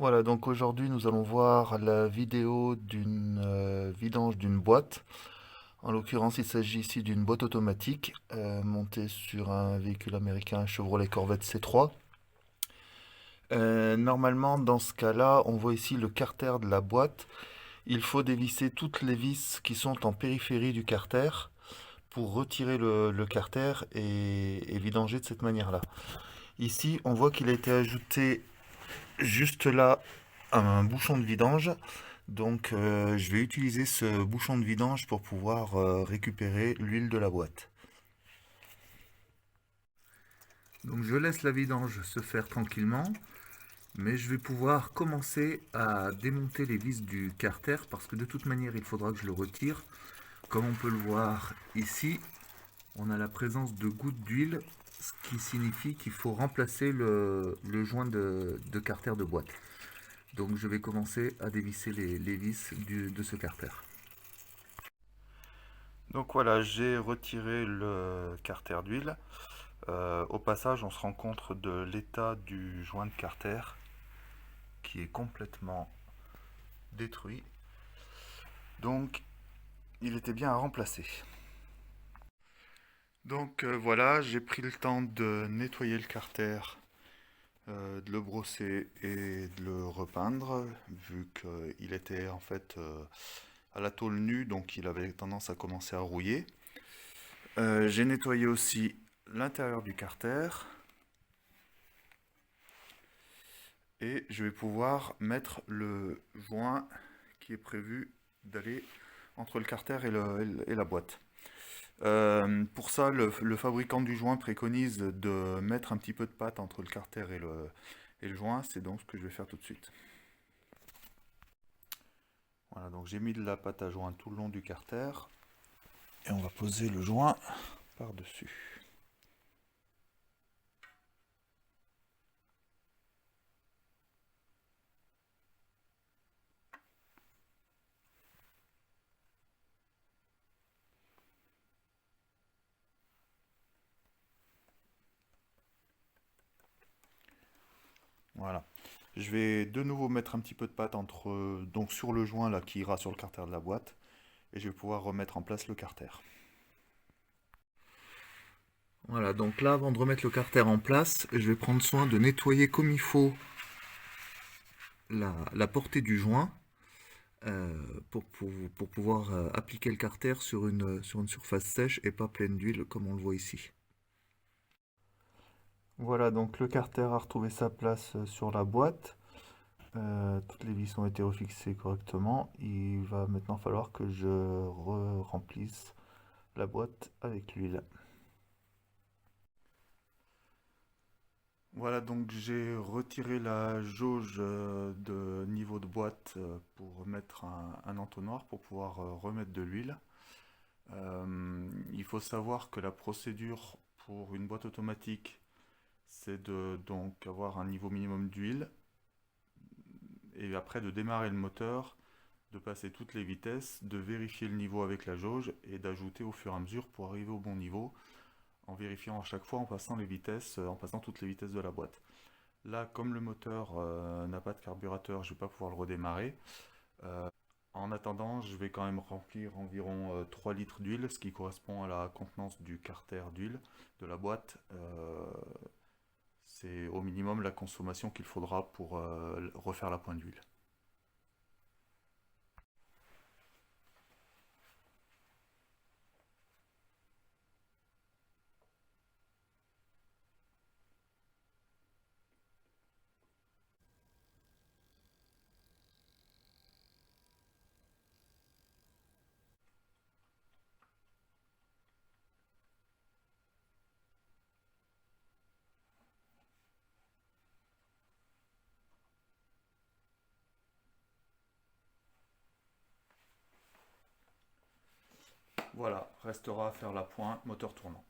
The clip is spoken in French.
Voilà, donc aujourd'hui nous allons voir la vidéo d'une vidange d'une boîte. En l'occurrence, il s'agit ici d'une boîte automatique montée sur un véhicule américain Chevrolet Corvette C3. Normalement, dans ce cas-là, on voit ici le carter de la boîte. Il faut dévisser toutes les vis qui sont en périphérie du carter pour retirer le carter et vidanger de cette manière-là. Ici, on voit qu'il a été ajouté juste là un bouchon de vidange. Donc je vais utiliser ce bouchon de vidange pour pouvoir récupérer l'huile de la boîte. Donc je laisse la vidange se faire tranquillement, mais je vais pouvoir commencer à démonter les vis du carter parce que de toute manière il faudra que je le retire. Comme on peut le voir ici, on a la présence de gouttes d'huile, ce qui signifie qu'il faut remplacer le joint de carter de boîte. Donc je vais commencer à dévisser les vis de ce carter. Donc voilà, j'ai retiré le carter d'huile. Au passage, on se rend compte de l'état du joint de carter qui est complètement détruit. Donc il était bien à remplacer. Donc voilà, j'ai pris le temps de nettoyer le carter, de le brosser et de le repeindre, vu qu'il était en fait à la tôle nue, donc il avait tendance à commencer à rouiller. J'ai nettoyé aussi l'intérieur du carter et je vais pouvoir mettre le joint qui est prévu d'aller entre le carter et la boîte. Pour ça, le fabricant du joint préconise de mettre un petit peu de pâte entre le carter et le joint. C'est donc ce que je vais faire tout de suite. Voilà, donc j'ai mis de la pâte à joint tout le long du carter et on va poser le joint par-dessus. Voilà. Je vais de nouveau mettre un petit peu de pâte donc sur le joint là qui ira sur le carter de la boîte et je vais pouvoir remettre en place le carter. Voilà, donc là avant de remettre le carter en place, je vais prendre soin de nettoyer comme il faut la portée du joint pour pouvoir appliquer le carter sur une surface sèche et pas pleine d'huile comme on le voit ici. Voilà, donc le carter a retrouvé sa place sur la boîte. Toutes les vis ont été refixées correctement. Il va maintenant falloir que je remplisse la boîte avec l'huile. Voilà, donc j'ai retiré la jauge de niveau de boîte pour mettre un entonnoir pour pouvoir remettre de l'huile. Il faut savoir que la procédure pour une boîte automatique, c'est de donc avoir un niveau minimum d'huile et après de démarrer le moteur, de passer toutes les vitesses, de vérifier le niveau avec la jauge et d'ajouter au fur et à mesure pour arriver au bon niveau en vérifiant à chaque fois en passant les vitesses, en passant toutes les vitesses de la boîte. Là, comme le moteur n'a pas de carburateur, je ne vais pas pouvoir le redémarrer. En attendant, je vais quand même remplir environ 3 litres d'huile, ce qui correspond à la contenance du carter d'huile de la boîte. C'est au minimum la consommation qu'il faudra pour refaire la pointe d'huile. Voilà, restera à faire la pointe, moteur tournant.